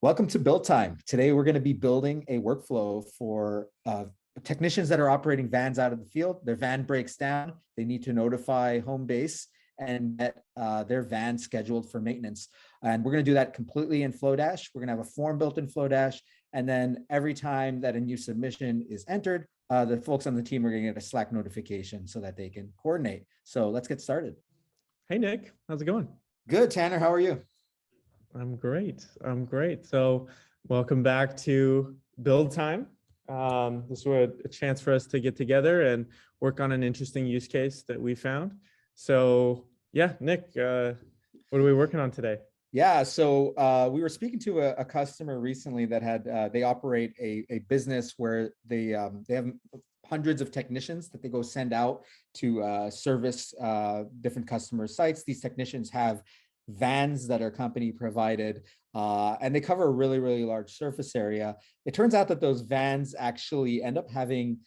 Welcome to Build Time. Today, we're going to be building a workflow for technicians that are operating vans out of the field. Their van breaks down. They need to notify home base and get their van scheduled for maintenance. And we're going to do that completely in Flowdash. We're going to have a form built in Flowdash. And then every time that a new submission is entered, the folks on the team are going to get a Slack notification so that they can coordinate. So let's get started. Hey, Nick, how's it going? Good, Tanner. How are you? I'm great. So welcome back to Build Time. This is a chance for us to get together and work on an interesting use case that we found. So yeah, Nick, what are we working on today? Yeah, so we were speaking to a customer recently that had, they operate a business where they have hundreds of technicians that they go send out to service different customer sites. These technicians have vans that are company provided, and they cover a really, really large surface area. It turns out that those vans actually end up having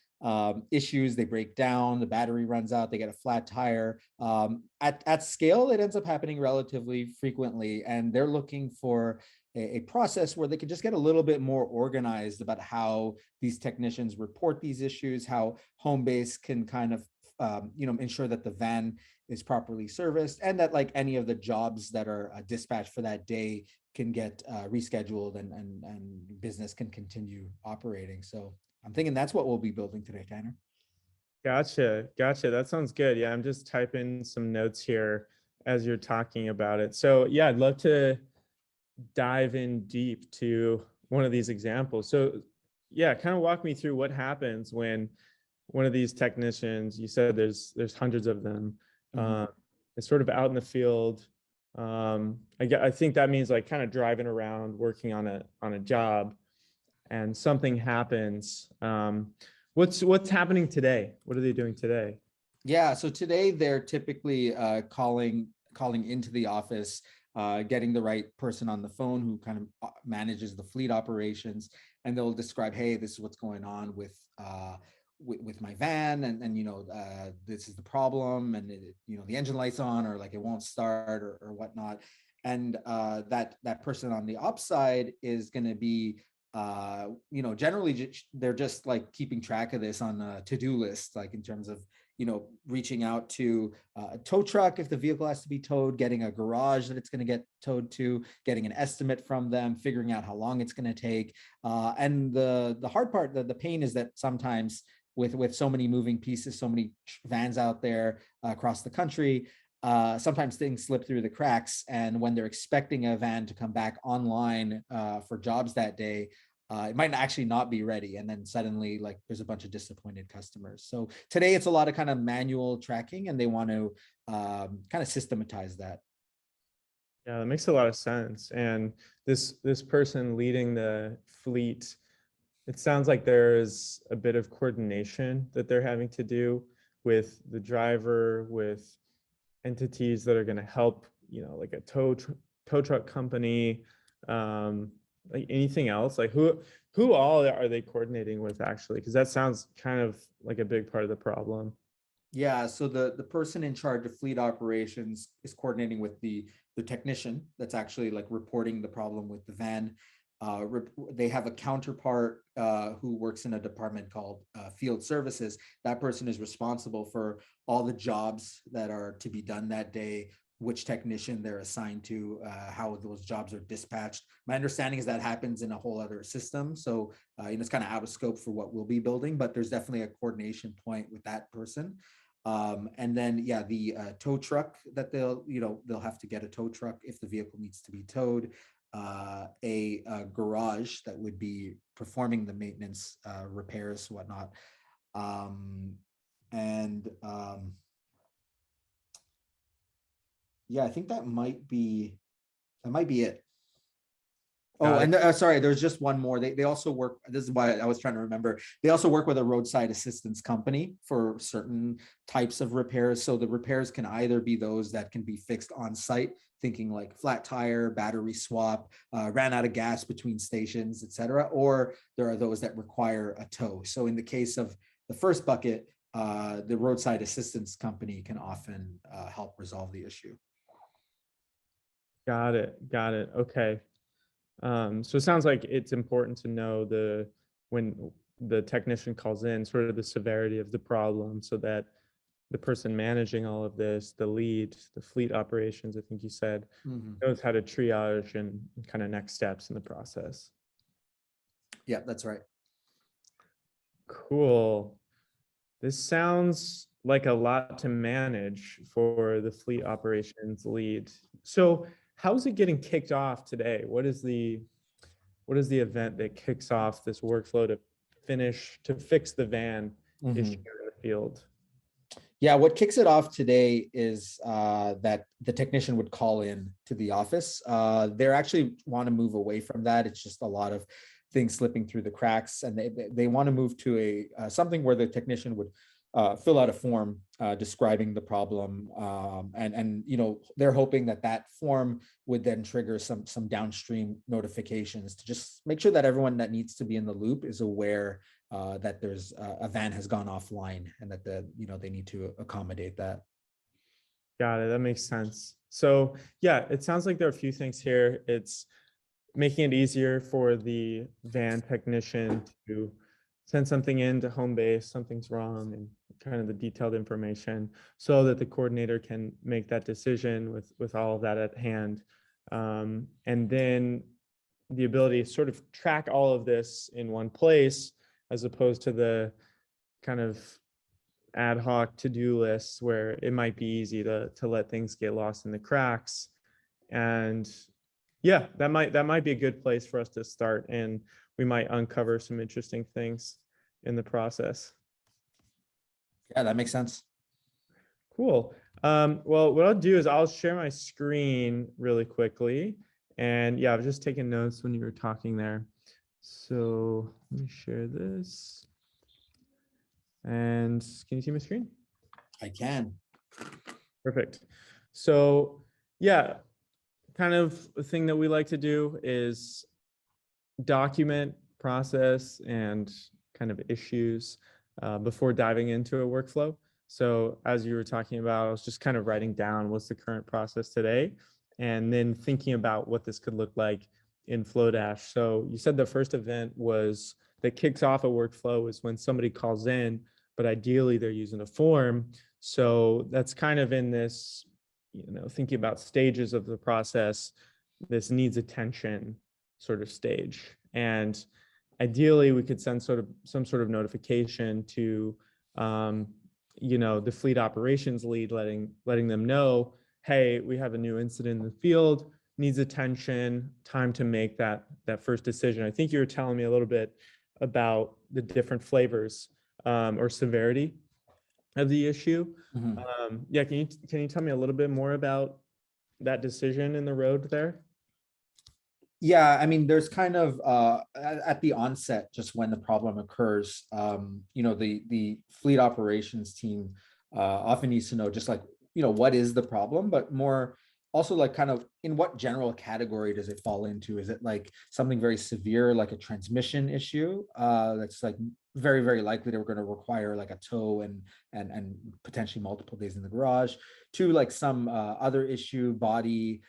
issues. They break down, the battery runs out, they get a flat tire. At scale, it ends up happening relatively frequently, and they're looking for a process where they can just get a little bit more organized about how these technicians report these issues, how home base can kind of ensure that the van is properly serviced, and that like any of the jobs that are dispatched for that day can get rescheduled and business can continue operating. So I'm thinking that's what we'll be building today, Tanner. Gotcha. That sounds good. Yeah, I'm just typing some notes here as you're talking about it. So yeah, I'd love to dive in deep to one of these examples. So yeah, kind of walk me through what happens when one of these technicians, you said there's hundreds of them, it's sort of out in the field. I think that means like kind of driving around, working on a job, and something happens. What's happening today? What are they doing today? Yeah, so today they're typically calling into the office, getting the right person on the phone who kind of manages the fleet operations, and they'll describe, hey, this is what's going on with my van, and this is the problem, and the engine light's on, or like it won't start, or whatnot. And that person on the ops side is going to be generally they're just like keeping track of this on a to-do list, like in terms of reaching out to a tow truck if the vehicle has to be towed, getting a garage that it's going to get towed to, getting an estimate from them, figuring out how long it's going to take. And the hard part, the pain is that sometimes with so many moving pieces, so many vans out there across the country, sometimes things slip through the cracks. And when they're expecting a van to come back online for jobs that day, it might actually not be ready. And then suddenly like there's a bunch of disappointed customers. So today it's a lot of kind of manual tracking, and they want to kind of systematize that. Yeah, that makes a lot of sense. And this person leading the fleet, it sounds like there's a bit of coordination that they're having to do with the driver, with entities that are going to help, like a tow truck company, like anything else. Like who all are they coordinating with actually? Because that sounds kind of like a big part of the problem. Yeah, so the person in charge of fleet operations is coordinating with the technician that's actually like reporting the problem with the van. They have a counterpart who works in a department called field services. That person is responsible for all the jobs that are to be done that day, which technician they're assigned to, how those jobs are dispatched. My understanding is that happens in a whole other system. So it's kind of out of scope for what we'll be building, but there's definitely a coordination point with that person. And then, yeah, the tow truck that they'll have to get a tow truck if the vehicle needs to be towed. A garage that would be performing the maintenance, repairs, whatnot. Yeah, I think that might be it. Oh, and sorry, there's just one more. They also work, this is why I was trying to remember. They also work with a roadside assistance company for certain types of repairs. So the repairs can either be those that can be fixed on site, thinking like flat tire, battery swap, ran out of gas between stations, etc. Or there are those that require a tow. So in the case of the first bucket, the roadside assistance company can often help resolve the issue. Got it. Okay. So it sounds like it's important to know when the technician calls in, sort of the severity of the problem, so that the person managing all of this, the lead, the fleet operations, I think you said, Mhm. knows how to triage and kind of next steps in the process. Yeah, that's right. Cool. This sounds like a lot to manage for the fleet operations lead. So how's it getting kicked off today? What is the event that kicks off this workflow to fix the van issue Mhm. in the field? Yeah, what kicks it off today is that the technician would call in to the office. They actually want to move away from that. It's just a lot of things slipping through the cracks, and they want to move to a something where the technician would fill out a form describing the problem, and they're hoping that that form would then trigger some downstream notifications to just make sure that everyone that needs to be in the loop is aware that there's a van has gone offline and that they need to accommodate that. Got it. That makes sense. So yeah, it sounds like there are a few things here. It's making it easier for the van technician to send something in to home base, something's wrong, and kind of the detailed information, so that the coordinator can make that decision with all of that at hand. And then the ability to sort of track all of this in one place, as opposed to the kind of ad hoc to-do lists where it might be easy to let things get lost in the cracks. And yeah, that might be a good place for us to start, and we might uncover some interesting things in the process. Yeah, that makes sense. Cool. Well, what I'll do is I'll share my screen really quickly. And yeah, I was just taking notes when you were talking there. So let me share this. And can you see my screen? I can. Perfect. So yeah, kind of a thing that we like to do is document process and kind of issues before diving into a workflow. So as you were talking about, I was just kind of writing down what's the current process today, and then thinking about what this could look like in Flowdash. So you said the first event was that kicks off a workflow is when somebody calls in, but ideally they're using a form. So that's kind of in this, thinking about stages of the process, this needs attention sort of stage. And ideally, we could send some sort of notification to the fleet operations lead, letting them know, hey, we have a new incident in the field, needs attention, time to make that first decision. I think you were telling me a little bit about the different flavors or severity of the issue. Mhm. Yeah, can you tell me a little bit more about that decision in the road there? Yeah, I mean, there's kind of at the onset, just when the problem occurs, the fleet operations team often needs to know just like, what is the problem, but more also like kind of in what general category does it fall into? Is it like something very severe, like a transmission issue that's like very, very likely that we're going to require like a tow and potentially multiple days in the garage, to like some other issue, body,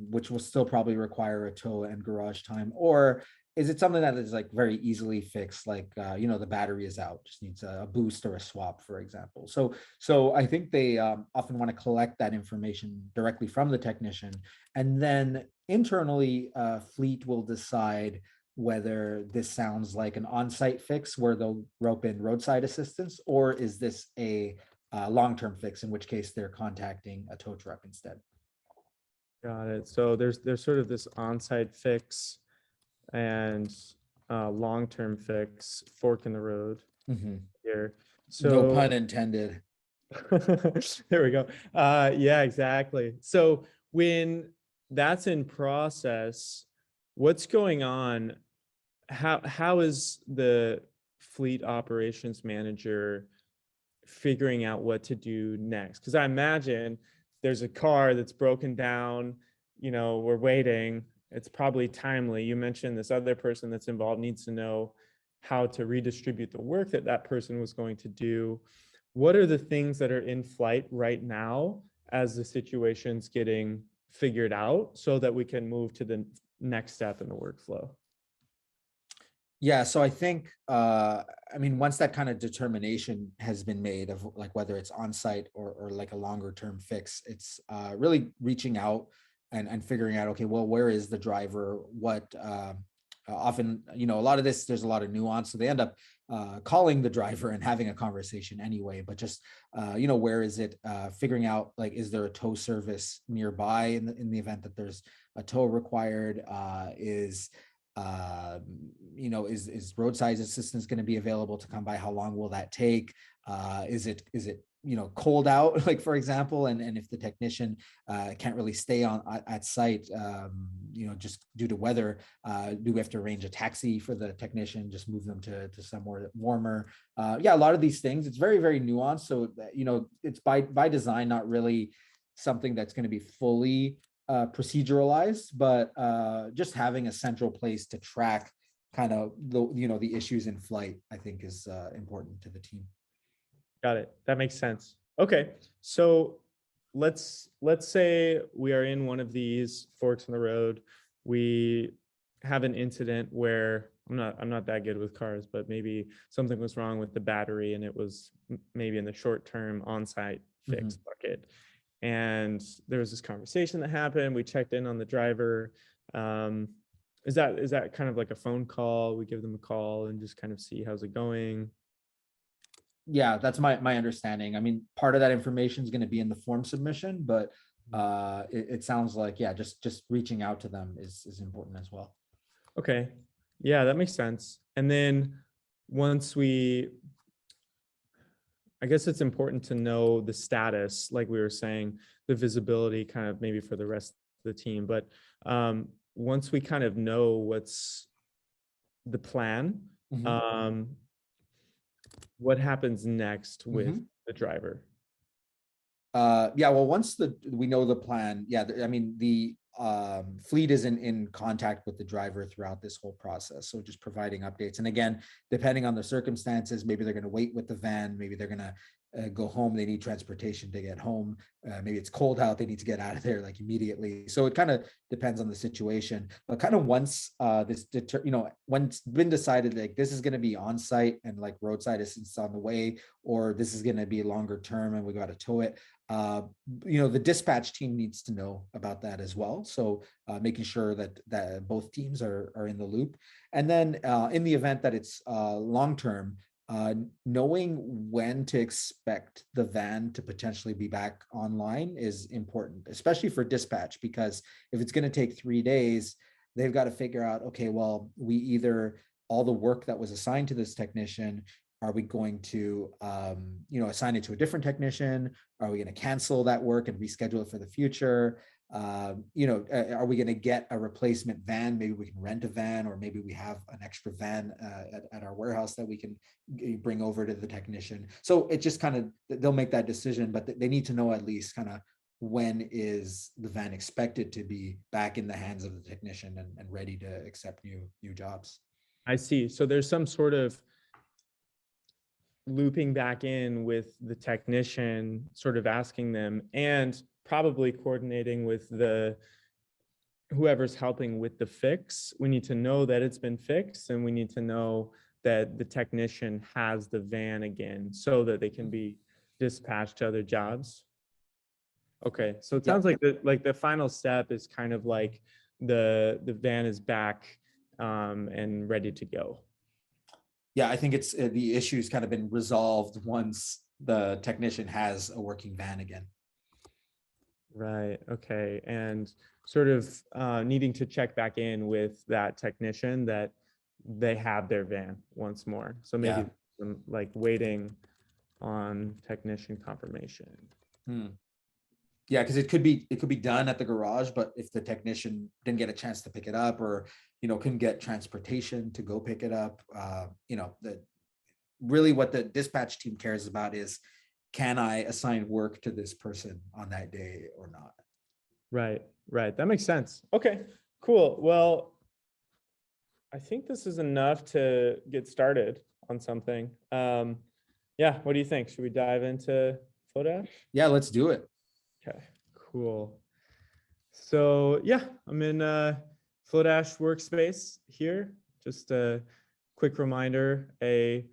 which will still probably require a tow and garage time? Or is it something that is like very easily fixed, like the battery is out, just needs a boost or a swap, for example? So I think they often want to collect that information directly from the technician, and then internally, fleet will decide whether this sounds like an on-site fix where they'll rope in roadside assistance, or is this a long-term fix, in which case they're contacting a tow truck instead. Got it. So there's sort of this on-site fix and long-term fix, fork in the road Mhm. here. No So pun intended. there we go. Yeah, exactly. So when that's in process, what's going on? How is the fleet operations manager figuring out what to do next? Because I imagine there's a car that's broken down, we're waiting. It's probably timely. You mentioned this other person that's involved needs to know how to redistribute the work that person was going to do. What are the things that are in flight right now as the situation's getting figured out, so that we can move to the next step in the workflow? Yeah, so I think, I mean, once that kind of determination has been made of like whether it's on site or like a longer term fix, it's really reaching out and figuring out, okay, well, where is the driver? What often, you know, a lot of this, there's a lot of nuance. So they end up calling the driver and having a conversation anyway, but just, you know, where is it? Figuring out like, is there a tow service nearby in the event that there's a tow required? Uh, you know, is roadside assistance going to be available to come by? How long will that take? Is it you know, cold out, like for example, and if the technician can't really stay on at site, you know, just due to weather, do we have to arrange a taxi for the technician, just move them to somewhere warmer? Yeah, a lot of these things, it's very, very nuanced. So that, you know, it's by design, not really something that's going to be fully proceduralized, but just having a central place to track kind of the, you know, the issues in flight, I think is important to the team. Got it. That makes sense. Okay. So let's say we are in one of these forks in the road. We have an incident where I'm not that good with cars, but maybe something was wrong with the battery and it was maybe in the short term on-site fix bucket. And there was this conversation that happened. We checked in on the driver. Is that kind of like a phone call? We give them a call and just kind of see how's it going. Yeah, that's my understanding. I mean, part of that information is going to be in the form submission, but it sounds like, yeah, just reaching out to them is important as well. Okay. Yeah, that makes sense. And then once I guess it's important to know the status, like we were saying, the visibility kind of maybe for the rest of the team. But once we kind of know what's the plan, what happens next with the driver? Yeah, well, once we know the plan, yeah, I mean, the fleet is in contact with the driver throughout this whole process. So just providing updates. And again, depending on the circumstances, maybe they're going to wait with the van, maybe they're going to go home, they need transportation to get home. Maybe it's cold out, they need to get out of there like immediately. So it kind of depends on the situation. But kind of once you know, when it's been decided like this is going to be on site and like roadside assistance on the way, or this is going to be longer term and we got to tow it, you know, the dispatch team needs to know about that as well. So making sure that both teams are in the loop. And then in the event that it's long term, knowing when to expect the van to potentially be back online is important, especially for dispatch, because if it's going to take 3 days, they've got to figure out, okay, well, we either all the work that was assigned to this technician, are we going to, you know, assign it to a different technician? Are we going to cancel that work and reschedule it for the future? You know, are we going to get a replacement van? Maybe we can rent a van, or maybe we have an extra van at our warehouse that we can bring over to the technician. So it just kind of, they'll make that decision, but they need to know at least kind of when is the van expected to be back in the hands of the technician and ready to accept new jobs. I see. So there's some sort of looping back in with the technician, sort of asking them, and probably coordinating with whoever's helping with the fix. We need to know that it's been fixed, and we need to know that the technician has the van again so that they can be dispatched to other jobs. Okay, so it sounds like the final step is kind of like the van is back and ready to go. Yeah, I think it's the issue's kind of been resolved once the technician has a working van again. Right. Okay. And sort of needing to check back in with that technician that they have their van once more. So maybe some, like waiting on technician confirmation. Yeah, because it could be done at the garage, but if the technician didn't get a chance to pick it up, or you know, couldn't get transportation to go pick it up, you know, really what the dispatch team cares about is, can I assign work to this person on that day or not? Right, right. That makes sense. Okay, cool. Well, I think this is enough to get started on something. Yeah, what do you think? Should we dive into Flodash? Yeah, let's do it. Okay, cool. So yeah, I'm in Flowdash workspace here. Just a quick reminder, a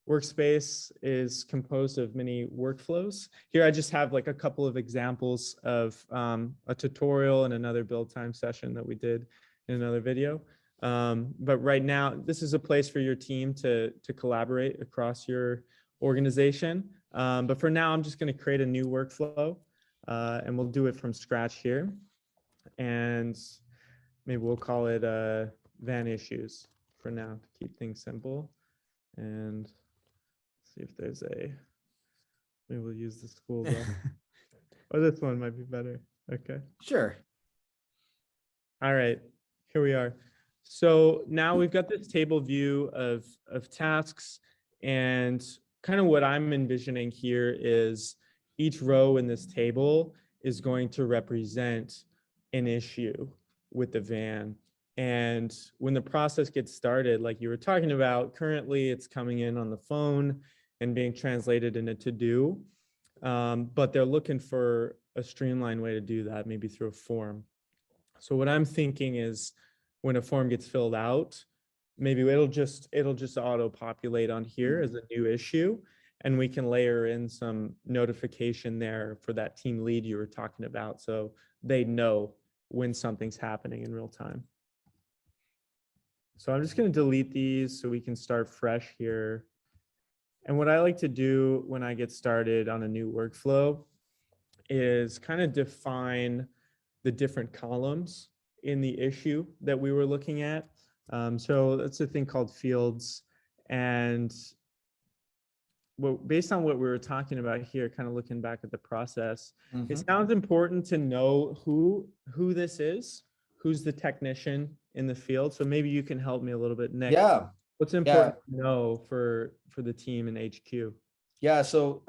workspace is composed of many workflows. Here I just have like a couple of examples of a tutorial and another build time session that we did in another video. But right now, this is a place for your team to collaborate across your organization. But for now, I'm just going to create a new workflow and we'll do it from scratch here. And maybe we'll call it van issues for now to keep things simple. And see if there's maybe we'll use the school bus. Oh, this one might be better. Okay. Sure. All right, here we are. So now we've got this table view of tasks, and kind of what I'm envisioning here is each row in this table is going to represent an issue with the van. And when the process gets started, like you were talking about, currently it's coming in on the phone and being translated into to-do, but they're looking for a streamlined way to do that, maybe through a form. So what I'm thinking is when a form gets filled out, maybe it'll just auto populate on here as a new issue, and we can layer in some notification there for that team lead you were talking about, so they know when something's happening in real time. So I'm just going to delete these so we can start fresh here. And what I like to do when I get started on a new workflow is kind of define the different columns in the issue that we were looking at. So that's a thing called fields. And based on what we were talking about here, kind of looking back at the process, it sounds important to know who this is, who's the technician in the field. So maybe you can help me a little bit, Nick. Yeah. What's important to know for the team in HQ? Yeah, so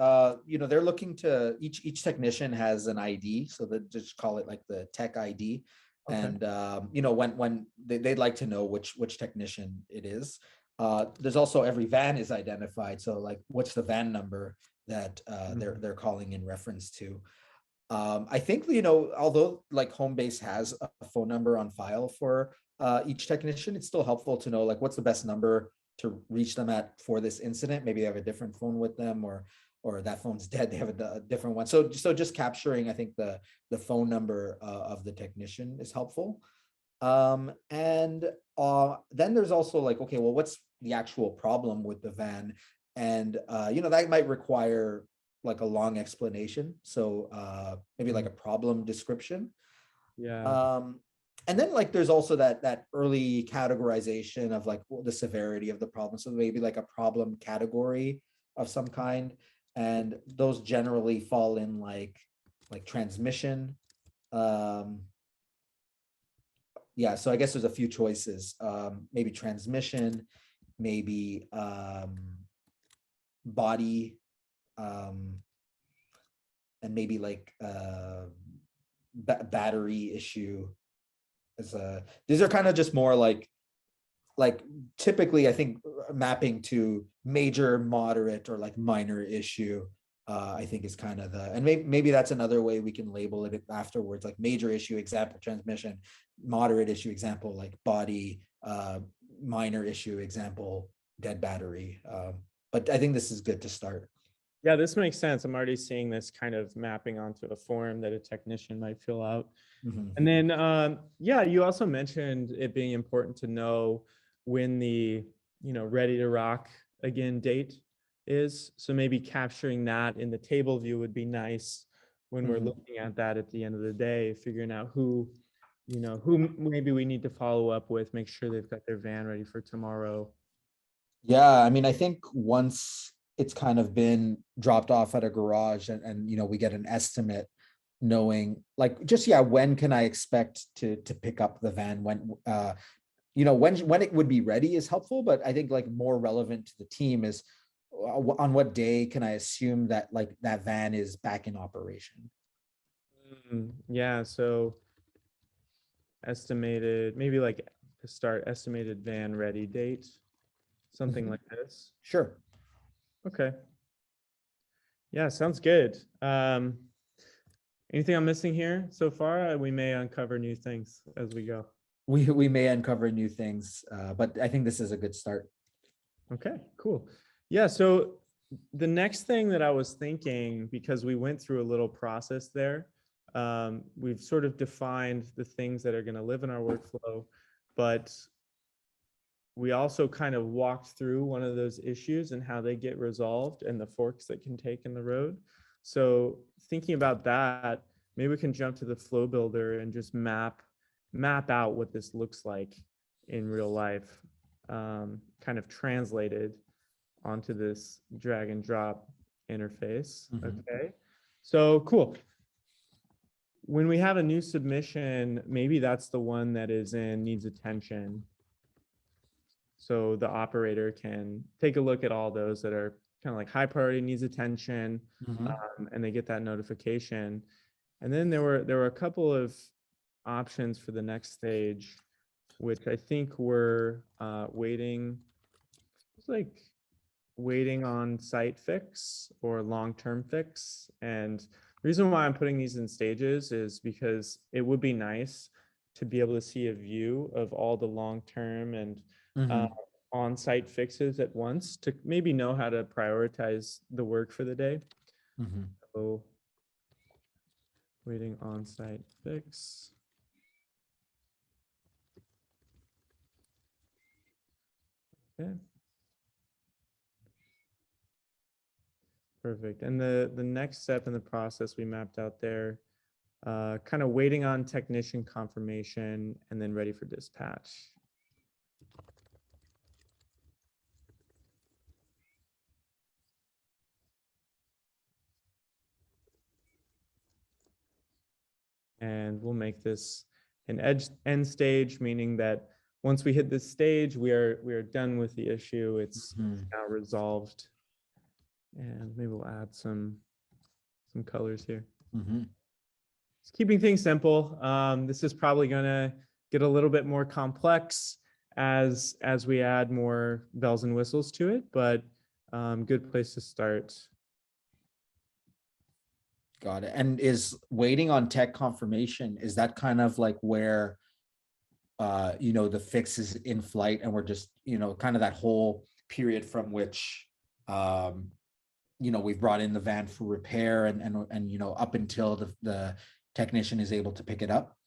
they're looking to each technician has an ID, so they just call it like the tech ID. Okay. And when they'd like to know which technician it is. There's also every van is identified, so like what's the van number that they're calling in reference to. I think although like Homebase has a phone number on file for each technician, it's still helpful to know like what's the best number to reach them at for this incident. Maybe they have a different phone with them, or that phone's dead, they have a different one. So just capturing, I think the phone number of the technician is helpful. And then there's also like, okay, well, what's the actual problem with the van? And that might require like a long explanation. So maybe like a problem description. Yeah. And then like there's also that early categorization of like the severity of the problem. So maybe like a problem category of some kind. And those generally fall in like transmission. Yeah, so I guess there's a few choices. Maybe transmission, maybe body, and maybe like battery issue. These are kind of just more like typically I think mapping to major, moderate, or like minor issue. I think is kind of and maybe that's another way we can label it afterwards, like major issue example transmission, moderate issue example like body, minor issue example dead battery. But I think this is good to start. Yeah, this makes sense. I'm already seeing this kind of mapping onto a form that a technician might fill out. And then, yeah, you also mentioned it being important to know when the, ready to rock again date is. So maybe capturing that in the table view would be nice when we're looking at that at the end of the day, figuring out who maybe we need to follow up with, make sure they've got their van ready for tomorrow. Yeah, I mean, I think once it's kind of been dropped off at a garage and we get an estimate, knowing like just when can I expect to pick up the van, when when it would be ready is helpful, but I think like more relevant to the team is on what day can I assume that like that van is back in operation. Yeah, so estimated, maybe like to start estimated van ready date, something like this. Sure. Okay. Yeah, sounds good. Anything I'm missing here so far? We may uncover new things as we go. we may uncover new things, but I think this is a good start. Okay, cool. Yeah, so the next thing that I was thinking, because we went through a little process there, we've sort of defined the things that are going to live in our workflow, but we also kind of walked through one of those issues and how they get resolved and the forks that can take in the road. So thinking about that, maybe we can jump to the flow builder and just map out what this looks like in real life, kind of translated onto this drag and drop interface. Okay, so cool. When we have a new submission, maybe that's the one that is in needs attention. So the operator can take a look at all those that are kind of like high priority, needs attention, and they get that notification. And then there were a couple of options for the next stage, which I think were waiting. It's like waiting on site fix or long-term fix. And the reason why I'm putting these in stages is because it would be nice to be able to see a view of all the long-term and on-site fixes at once to maybe know how to prioritize the work for the day. So waiting on-site fix. Okay. Perfect. And the next step in the process we mapped out there, kind of waiting on technician confirmation and then ready for dispatch. And we'll make this an end stage, meaning that once we hit this stage, we are done with the issue. It's now resolved. And maybe we'll add some colors here. It's keeping things simple. This is probably going to get a little bit more complex as we add more bells and whistles to it, but good place to start. Got it. And is waiting on tech confirmation, is that kind of like where the fix is in flight and we're just, kind of that whole period from which we've brought in the van for repair and up until the technician is able to pick it up?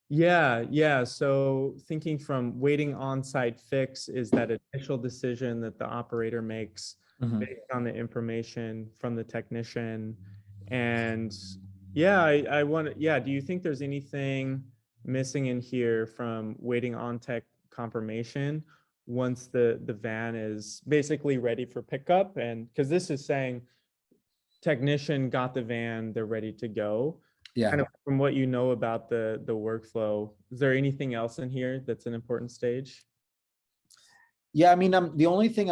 Yeah. So thinking from waiting on-site fix is that initial decision that the operator makes based on the information from the technician. And I want to, do you think there's anything missing in here from waiting on tech confirmation once the van is basically ready for pickup? And because this is saying technician got the van, they're ready to go. Yeah. Kind of from what you know about the workflow, is there anything else in here that's an important stage? Yeah, I mean, the only thing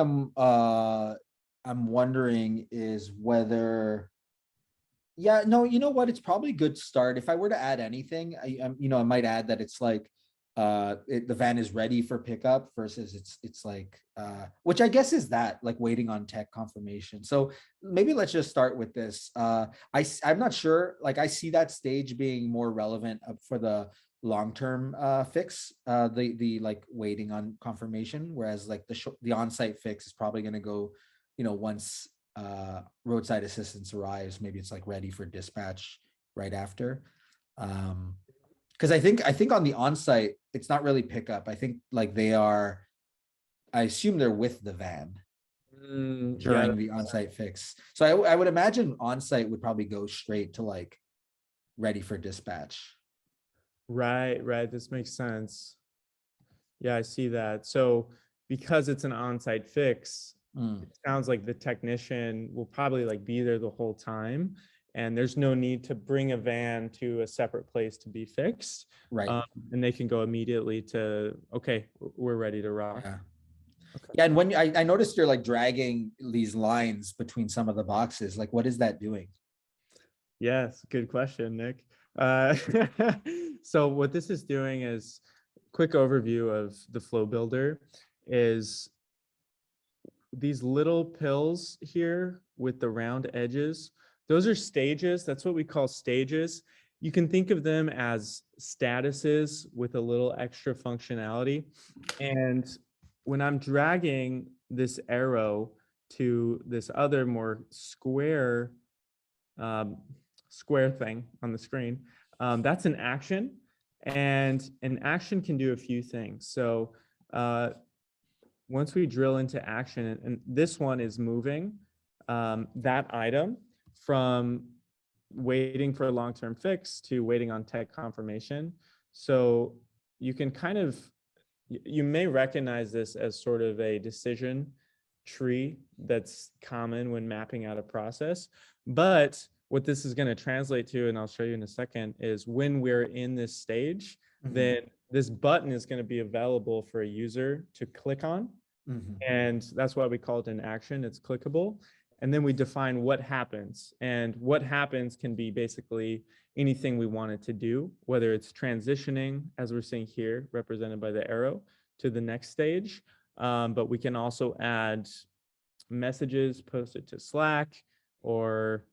I'm wondering is whether, no, you know what? It's probably a good start. If I were to add anything, I might add that it's like the van is ready for pickup versus it's like which I guess is that like waiting on tech confirmation. So maybe let's just start with this. I'm not sure, like I see that stage being more relevant for the long-term fix, the like waiting on confirmation, whereas like the on-site fix is probably going to go, once roadside assistance arrives, maybe it's like ready for dispatch right after. Because I think on the on-site, it's not really pickup. I think like I assume they're with the van during the on-site fix. So I would imagine on-site would probably go straight to like ready for dispatch. Right. This makes sense. Yeah, I see that. So because it's an on-site fix, it sounds like the technician will probably like be there the whole time. And there's no need to bring a van to a separate place to be fixed. Right. And they can go immediately to, okay, we're ready to rock. Yeah. Okay. Yeah. And when I noticed you're like dragging these lines between some of the boxes, like what is that doing? Yes, good question, Nick. So what this is doing is quick overview of the flow builder is these little pills here with the round edges. Those are stages. That's what we call stages. you can think of them as statuses with a little extra functionality. And when I'm dragging this arrow to this other more um, square thing on the screen, that's an action. And an action can do a few things. So once we drill into action, and this one is moving that item from waiting for a long-term fix to waiting on tech confirmation. So you can kind of, you may recognize this as sort of a decision tree that's common when mapping out a process. But what this is going to translate to, and I'll show you in a second, is when we're in this stage, then this button is going to be available for a user to click on. And that's why we call it an action. It's clickable. And then we define what happens. And what happens can be basically anything we want it to do, whether it's transitioning, as we're seeing here, represented by the arrow, to the next stage. But we can also add messages, post it to Slack, or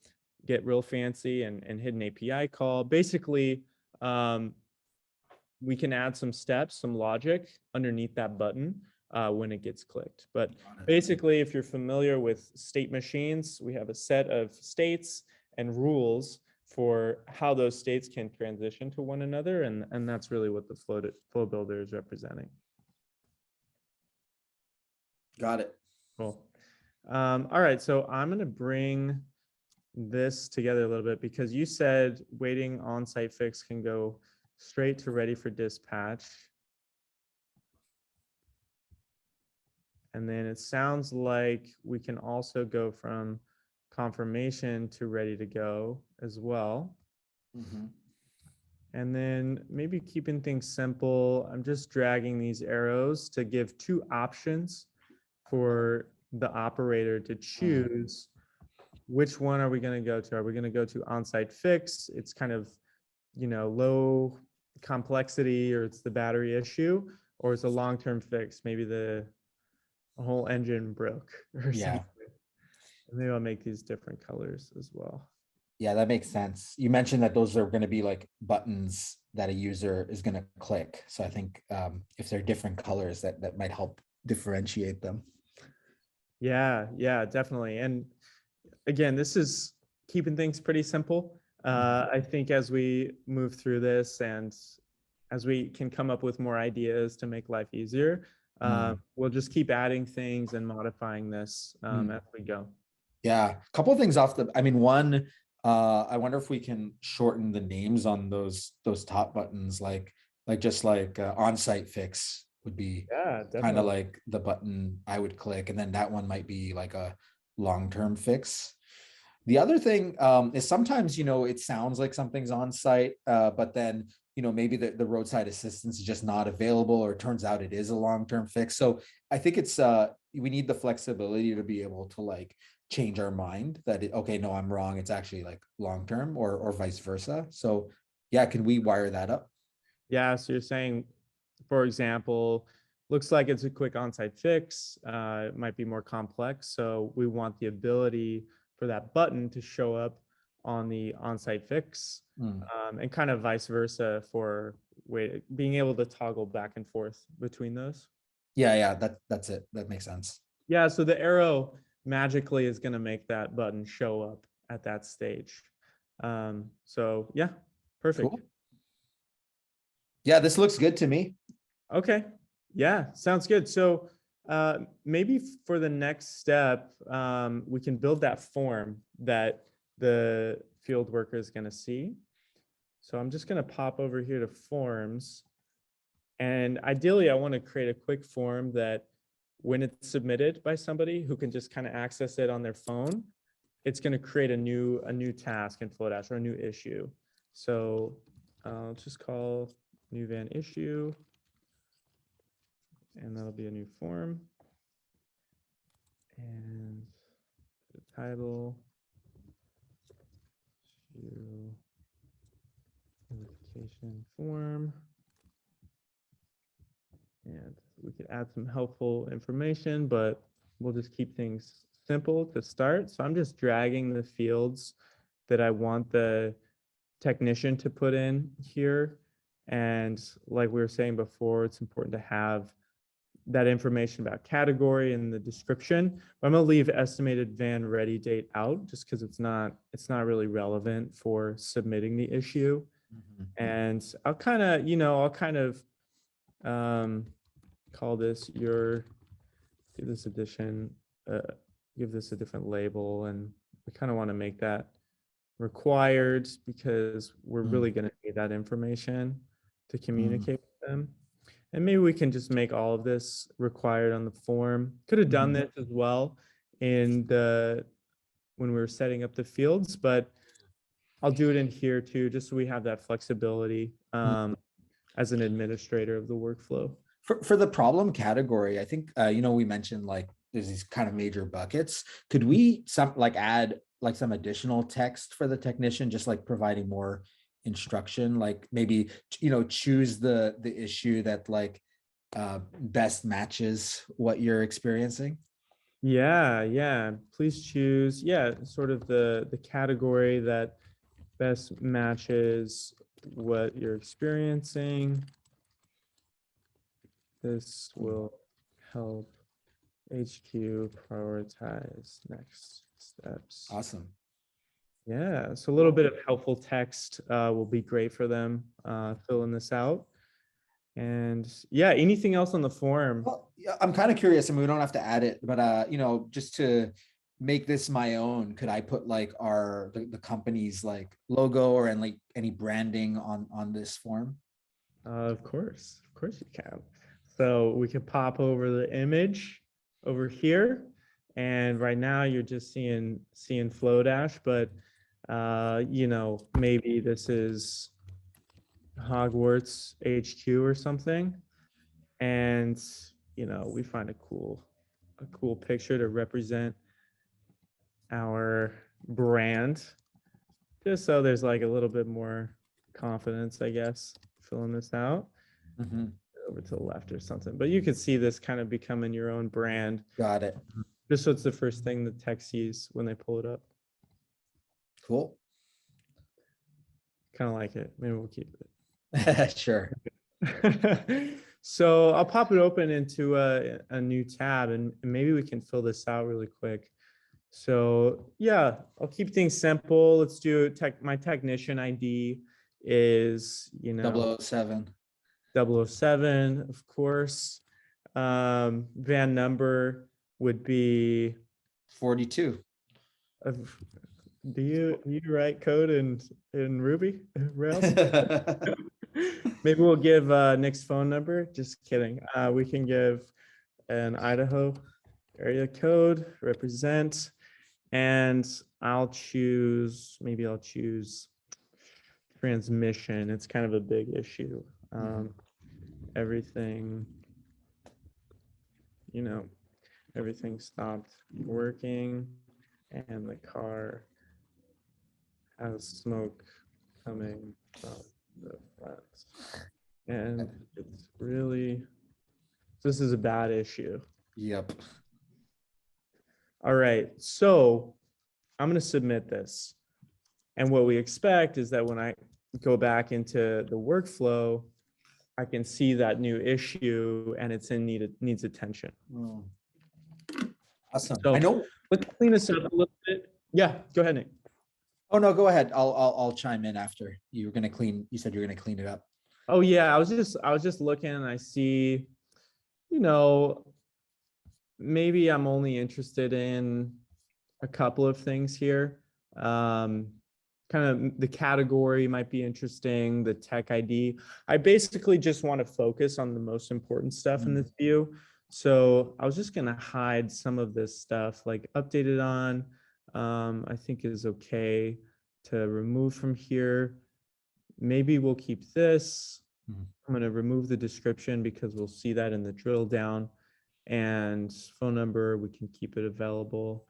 get real fancy and hit an API call. Basically, we can add some steps, some logic underneath that button when it gets clicked. But basically, if you're familiar with state machines, we have a set of states and rules for how those states can transition to one another. And that's really what the flow builder is representing. Got it. Cool. All right, so I'm going to bring this together a little bit because you said waiting on-site fix can go straight to ready for dispatch. And then it sounds like we can also go from confirmation to ready to go as well. And then maybe keeping things simple, I'm just dragging these arrows to give two options for the operator to choose. Which one are we going to go to? Are we going to go to on-site fix? It's kind of, low complexity, or it's the battery issue, or it's a long-term fix. Maybe the whole engine broke or something. Maybe I'll make these different colors as well. Yeah, that makes sense. You mentioned that those are going to be like buttons that a user is going to click. So I think if they're different colors, that might help differentiate them. Yeah, definitely. And again, this is keeping things pretty simple. I think as we move through this and as we can come up with more ideas to make life easier, we'll just keep adding things and modifying this as we go. Yeah, a couple of things one, I wonder if we can shorten the names on those top buttons, like on-site fix would be kind of like the button I would click, and then that one might be like a long-term fix. The other thing is sometimes, it sounds like something's on site, but then, maybe the roadside assistance is just not available, or it turns out it is a long-term fix. So I think it's we need the flexibility to be able to like change our mind that okay, no, I'm wrong. It's actually like long-term, or vice versa. So yeah, can we wire that up? Yeah. So you're saying, for example, looks like it's a quick on-site fix. It might be more complex. So we want the ability for that button to show up on the on-site fix, and kind of vice versa for being able to toggle back and forth between those. Yeah, that's it. That makes sense. Yeah, so the arrow magically is going to make that button show up at that stage. So yeah, perfect. Cool. Yeah, this looks good to me. Okay. Yeah, sounds good. So maybe for the next step, we can build that form that the field worker is going to see. So I'm just going to pop over here to forms. And ideally, I want to create a quick form that when it's submitted by somebody who can just kind of access it on their phone, it's going to create a new task in Flowdash, or a new issue. So I'll just call new van issue. And that'll be a new form. And the title, notification form. And we could add some helpful information, but we'll just keep things simple to start. So I'm just dragging the fields that I want the technician to put in here. And like we were saying before, it's important to have that information about category in the description. But I'm gonna leave estimated van ready date out just because it's not really relevant for submitting the issue. Mhm. And I'll kind of, call this your, give this edition, give this a different label, and we kind of want to make that required because we're really going to need that information to communicate with them. And maybe we can just make all of this required on the form. Could have done this as well in the, when we were setting up the fields, but I'll do it in here too, just so we have that flexibility as an administrator of the workflow. For the problem category, I think we mentioned like there's these kind of major buckets. Could we add like some additional text for the technician, just like providing more instruction, like maybe choose the issue that like best matches what you're experiencing? Yeah. Please choose, sort of the category that best matches what you're experiencing. This will help HQ prioritize next steps. Awesome. Yeah, so a little bit of helpful text will be great for them filling this out. And yeah, anything else on the form? Well, yeah, I'm kind of curious. I mean, we don't have to add it, but just to make this my own, could I put like the company's like logo or and like any branding on this form? Of course you can. So we could pop over the image over here, and right now you're just seeing Flowdash, but maybe this is Hogwarts HQ or something, and we find a cool picture to represent our brand, just so there's like a little bit more confidence, I guess, filling this out. Over to the left or something, but you could see this kind of becoming your own brand. Got it. Just so it's the first thing the tech sees when they pull it up. Cool. Kind of like it. Maybe we'll keep it. Sure. So I'll pop it open into a new tab, and maybe we can fill this out really quick. So yeah, I'll keep things simple. Let's do my technician ID is 007. 007, of course. Van number would be 42. Do you write code in Ruby Rails? Maybe we'll give Nick's phone number. Just kidding. We can give an Idaho area code, represent, and maybe I'll choose transmission. It's kind of a big issue. Everything stopped working, and the car has smoke coming from the front, and this is a bad issue. Yep. All right, so I'm going to submit this, and what we expect is that when I go back into the workflow, I can see that new issue and it's needs attention. Awesome. So I know. Let's clean this up a little bit. Yeah, go ahead, Nick. Oh no, go ahead. I'll chime in after. You said you were gonna clean it up. Oh yeah, I was just looking and I see, maybe I'm only interested in a couple of things here. Kind of the category might be interesting, the tech ID. I basically just want to focus on the most important stuff in this view. So I was just going to hide some of this stuff, like updated on, I think is okay to remove from here. Maybe we'll keep this. I'm going to remove the description because we'll see that in the drill down, and phone number, we can keep it available.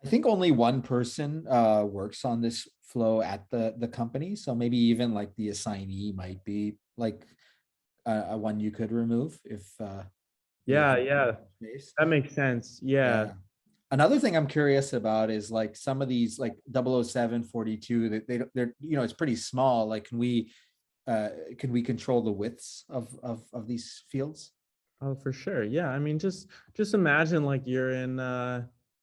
I think only one person works on this flow at the company. So maybe even like the assignee might be like a one you could remove if yeah, that makes sense. Yeah. Another thing I'm curious about is like some of these like 007, 42, that they're, it's pretty small. Like, can we control the widths of these fields? Oh, for sure. Yeah. I mean, just imagine like you're in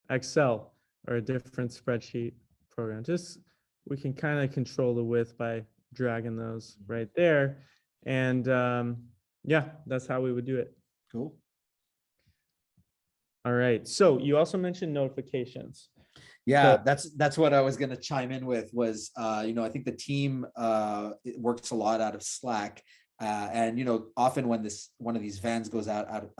Excel or a different spreadsheet program. Just we can kind of control the width by dragging those right there. And yeah, that's how we would do it. Cool. All right. So you also mentioned notifications. Yeah, So that's what I was going to chime in with was, I think the team it works a lot out of Slack, and often when one of these vans goes out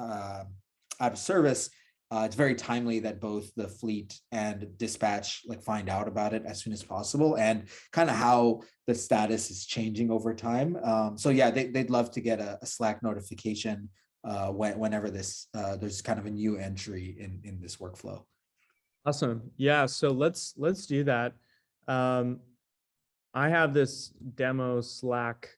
of service, it's very timely that both the fleet and dispatch like find out about it as soon as possible, and kind of how the status is changing over time. So yeah, they'd love to get a Slack notification whenever there's kind of a new entry in this workflow. awesome. Yeah. So let's do that. Um, I have this demo Slack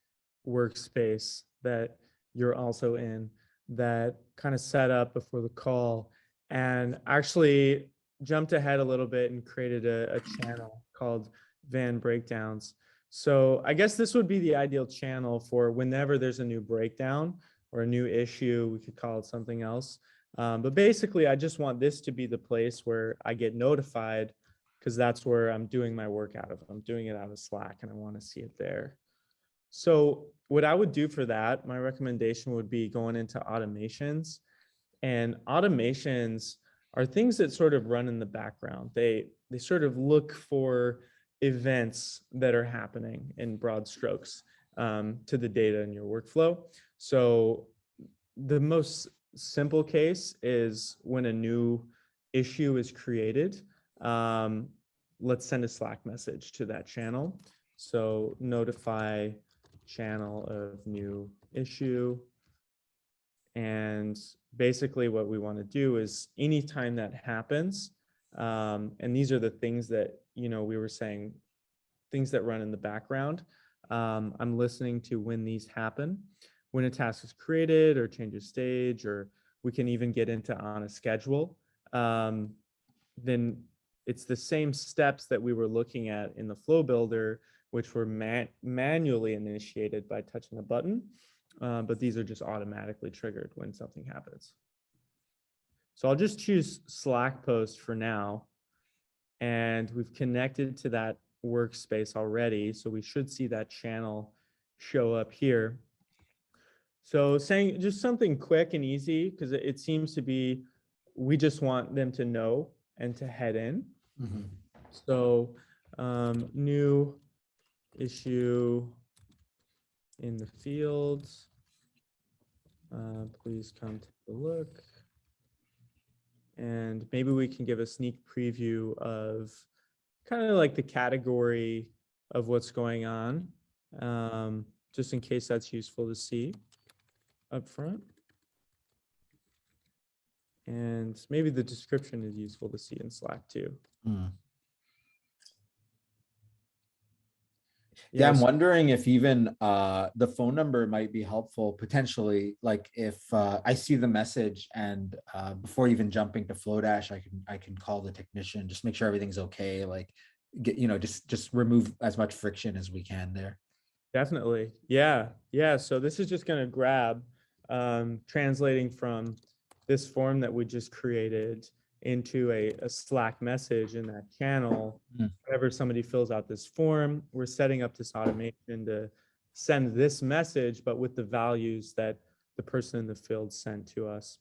workspace that you're also in that kind of set up before the call, and actually jumped ahead a little bit and created a channel called Van Breakdowns. So I guess this would be the ideal channel for whenever there's a new breakdown or a new issue. We could call it something else. But basically, I just want this to be the place where I get notified, because that's where I'm doing my work out of. I'm doing it out of Slack and I want to see it there. So what I would do for that, my recommendation would be going into automations. And automations are things that sort of run in the background. They sort of look for events that are happening in broad strokes to the data in your workflow. So the most simple case is when a new issue is created. Let's send a Slack message to that channel. So notify channel of new issue. And basically what we want to do is anytime that happens, and these are the things that, we were saying, things that run in the background. I'm listening to when these happen, when a task is created or changes stage, or we can even get into on a schedule. Then it's the same steps that we were looking at in the flow builder, which were manually initiated by touching a button. But these are just automatically triggered when something happens. So I'll just choose Slack post for now. And we've connected to that workspace already. So we should see that channel show up here. So saying just something quick and easy, because it seems to be, we just want them to know and to head in. Mm-hmm. So new issue in the fields. Please come take a look. And maybe we can give a sneak preview of kind of like the category of what's going on, just in case that's useful to see up front. And maybe the description is useful to see in Slack too. Mm. Yeah, I'm wondering if even the phone number might be helpful potentially. Like if I see the message and before even jumping to Flowdash, I can call the technician, just make sure everything's okay. Like get just remove as much friction as we can there. Definitely, yeah. So this is just going to grab translating from this form that we just created into a Slack message in that channel. Whenever somebody fills out this form, we're setting up this automation to send this message, but with the values that the person in the field sent to us.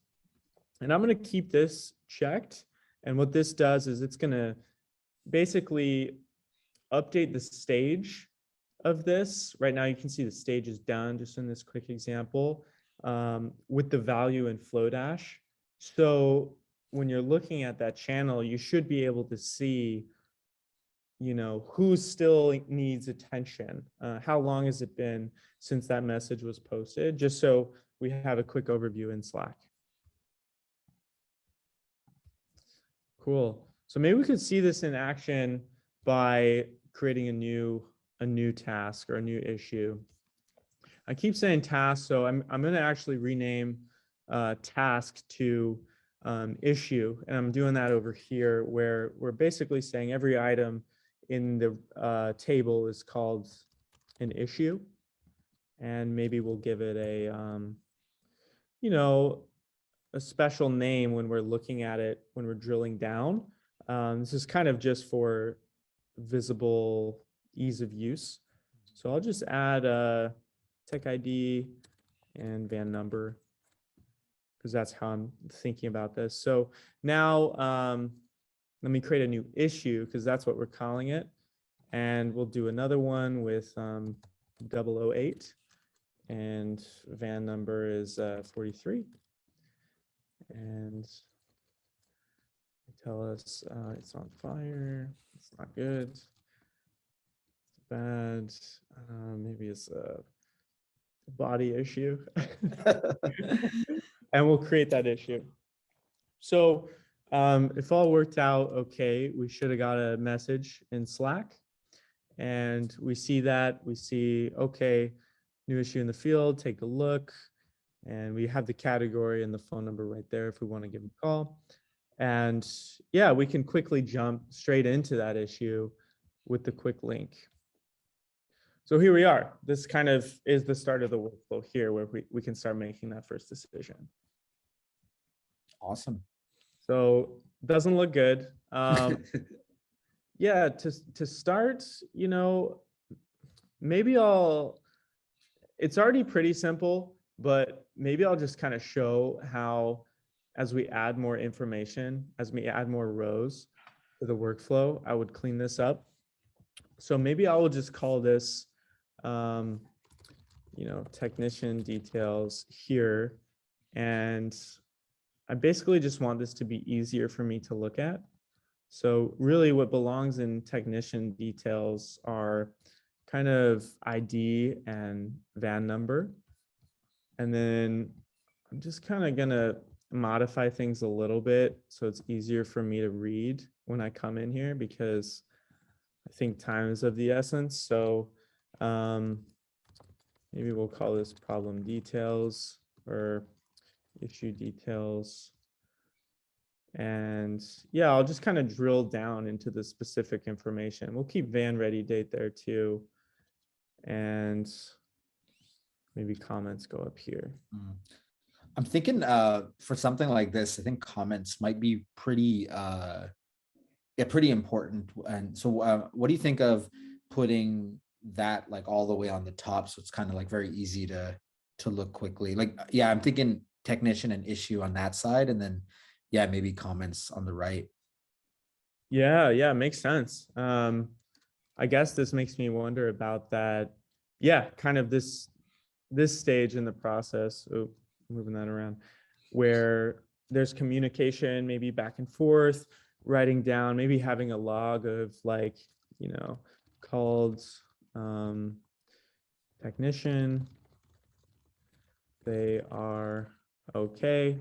And I'm going to keep this checked. And what this does is it's going to basically update the stage of this. Right now, you can see the stage is done just in this quick example with the value in Flowdash. So when you're looking at that channel, you should be able to see, who still needs attention. How long has it been since that message was posted? Just so we have a quick overview in Slack. Cool. So maybe we could see this in action by creating a new task or a new issue. I keep saying task, so I'm going to actually rename task to issue. And I'm doing that over here where we're basically saying every item in the table is called an issue. And maybe we'll give it a, you know, a special name when we're looking at it, when we're drilling down. This is kind of just for visible ease of use. So I'll just add a tech ID and van number, because that's how I'm thinking about this. So now let me create a new issue, because that's what we're calling it. And we'll do another one with 008, and van number is 43. And tell us it's on fire. It's not good. It's bad. Maybe it's a body issue. And we'll create that issue. So if all worked out okay, we should have got a message in Slack. And we see that. We see, okay, new issue in the field, take a look. And we have the category and the phone number right there if we want to give them a call. And yeah, we can quickly jump straight into that issue with the quick link. So here we are. This kind of is the start of the workflow here, where we can start making that first decision. Awesome. So doesn't look good. Yeah, to start, you know, maybe it's already pretty simple, but maybe I'll just kind of show how, as we add more information, as we add more rows to the workflow, I would clean this up. So maybe I will just call this, you know, technician details here. And I basically just want this to be easier for me to look at. So really what belongs in technician details are kind of ID and van number. And then I'm just kind of gonna modify things a little bit so it's easier for me to read when I come in here, because I think time is of the essence. So maybe we'll call this problem details or issue details. And yeah, I'll just kind of drill down into the specific information. We'll keep van ready date there too. And maybe comments go up here. I'm thinking for something like this, I think comments might be pretty pretty important. And so what do you think of putting that like all the way on the top, so it's kind of like very easy to look quickly? Like, yeah, I'm thinking technician and issue on that side, and then yeah, maybe comments on the right. Yeah, makes sense. I guess this makes me wonder about that. Yeah, kind of this stage in the process. Oh, moving that around, where there's communication, maybe back and forth, writing down, maybe having a log of like, you know, called technician, they are okay.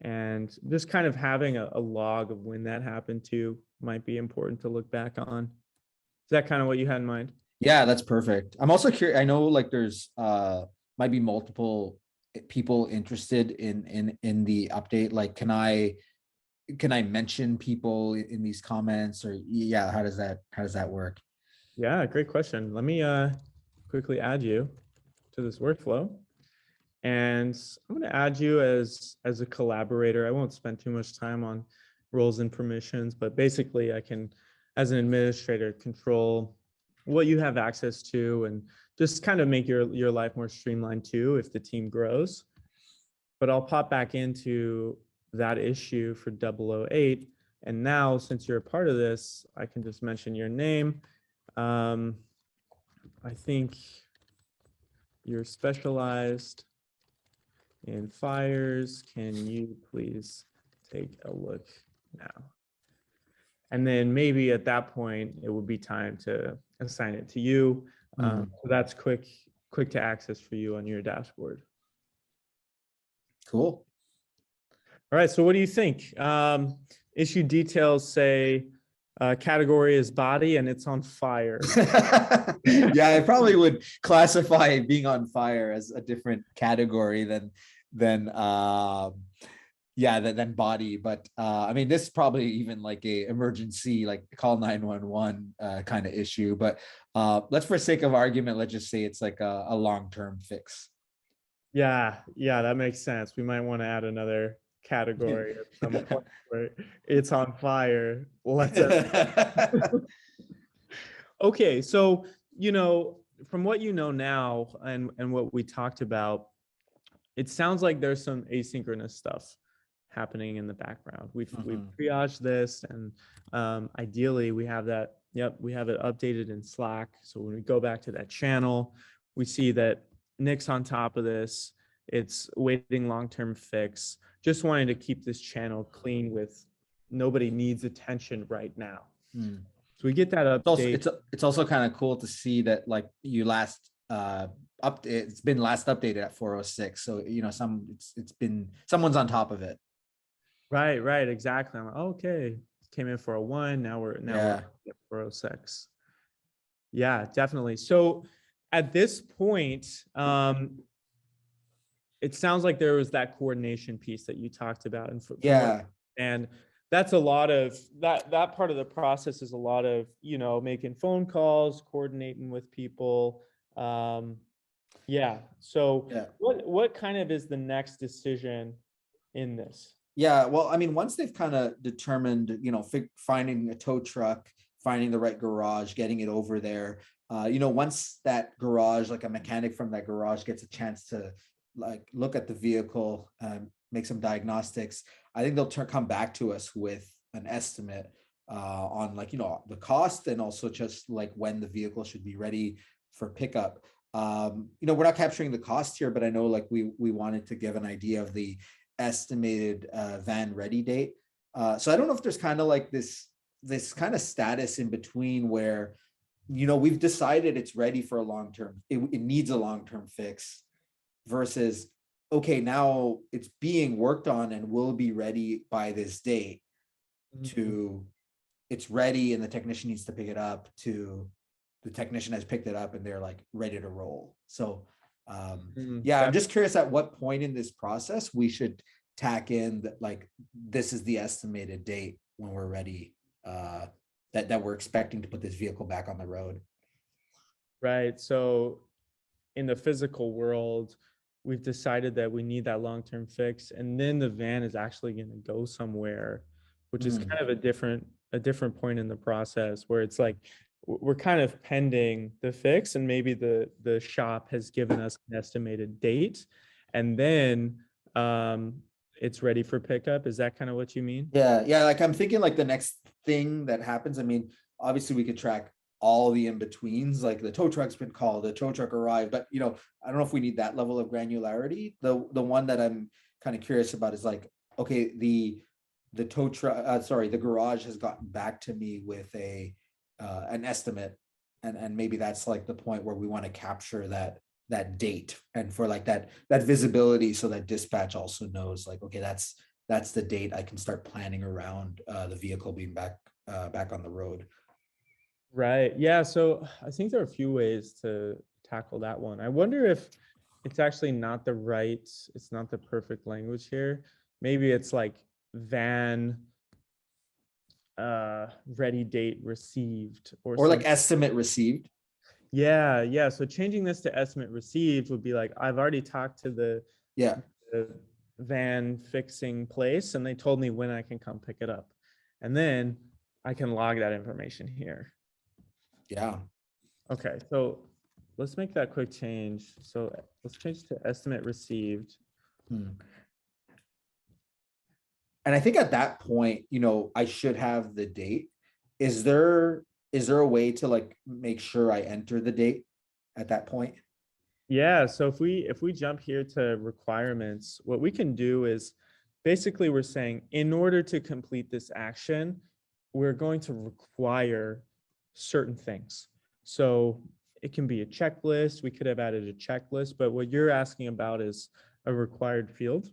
And just kind of having a log of when that happened too might be important to look back on. Is that kind of what you had in mind? Yeah, that's perfect. I'm also curious. I know like there's might be multiple people interested in the update. Like, can I mention people in these comments, or yeah, how does that work? Yeah, great question. Let me quickly add you to this workflow. And I'm going to add you as a collaborator. I won't spend too much time on roles and permissions, but basically I can, as an administrator, control what you have access to and just kind of make your life more streamlined too if the team grows. But I'll pop back into that issue for 008. And now, since you're a part of this, I can just mention your name. I think you're specialized in fires. Can you please take a look now? And then maybe at that point, it would be time to assign it to you. So that's quick to access for you on your dashboard. Cool. All right, so what do you think? Issue details say category is body and it's on fire. Yeah, I probably would classify being on fire as a different category than yeah, than body. But I mean, this is probably even like a emergency, like call 911 kind of issue. But let's, for sake of argument, let's just say it's like a long-term fix. Yeah, yeah, that makes sense. We might want to add another category at some point where it's on fire. Let's okay, so from what you know now and what we talked about, it sounds like there's some asynchronous stuff happening in the background. We've triaged this, and ideally we have that. Yep, we have it updated in Slack. So when we go back to that channel, we see that Nick's on top of this. It's waiting long-term fix. Just wanting to keep this channel clean with nobody needs attention right now. So we get that update. It's also kind of cool to see that like you last it's been last updated at 4:06. So it's been someone's on top of it. Right, exactly. I'm like, okay, came in for a 1. Now we're at 4:06. Yeah, definitely. So at this point, it sounds like there was that coordination piece that you talked about, and that's a lot of that part of the process is a lot of making phone calls, coordinating with people. So what kind of is the next decision in this? Yeah, well, I mean, once they've kind of determined, finding a tow truck, finding the right garage, getting it over there, once that garage, like a mechanic from that garage gets a chance to like look at the vehicle, make some diagnostics, I think they'll come back to us with an estimate on like, the cost, and also just like when the vehicle should be ready for pickup. We're not capturing the cost here, but I know like we wanted to give an idea of the estimated van ready date. So I don't know if there's kind of like this kind of status in between where, we've decided it's ready for a long-term, it needs a long-term fix, versus, okay, now it's being worked on and will be ready by this date, to it's ready and the technician needs to pick it up, to the technician has picked it up and they're like ready to roll. So I'm just curious at what point in this process we should tack in that, like, this is the estimated date when we're ready, that we're expecting to put this vehicle back on the road. Right. So in the physical world, we've decided that we need that long-term fix, and then the van is actually going to go somewhere, which is kind of a different point in the process, where it's like we're kind of pending the fix, and maybe the shop has given us an estimated date, and then it's ready for pickup. Is that kind of what you mean? Yeah, like I'm thinking like the next thing that happens, I mean, obviously we could track all the in-betweens, like the tow truck's been called, the tow truck arrived, but I don't know if we need that level of granularity. The one that I'm kind of curious about is like, okay, the tow truck, the garage has gotten back to me with an estimate, and maybe that's like the point where we want to capture that date, and for like that visibility, so that dispatch also knows like, okay, that's the date I can start planning around the vehicle being back on the road. Right. Yeah. So I think there are a few ways to tackle that one. I wonder if it's actually not it's not the perfect language here. Maybe it's like van ready date received, or like estimate received. Yeah. So changing this to estimate received would be like, I've already talked to the van fixing place, and they told me when I can come pick it up. And then I can log that information here. Yeah. Okay, so let's make that quick change. So let's change to estimate received. And I think at that point, I should have the date. Is there a way to like make sure I enter the date at that point? Yeah, so if we jump here to requirements, what we can do is basically we're saying, in order to complete this action, we're going to require certain things. So it can be a checklist. We could have added a checklist, but what you're asking about is a required field.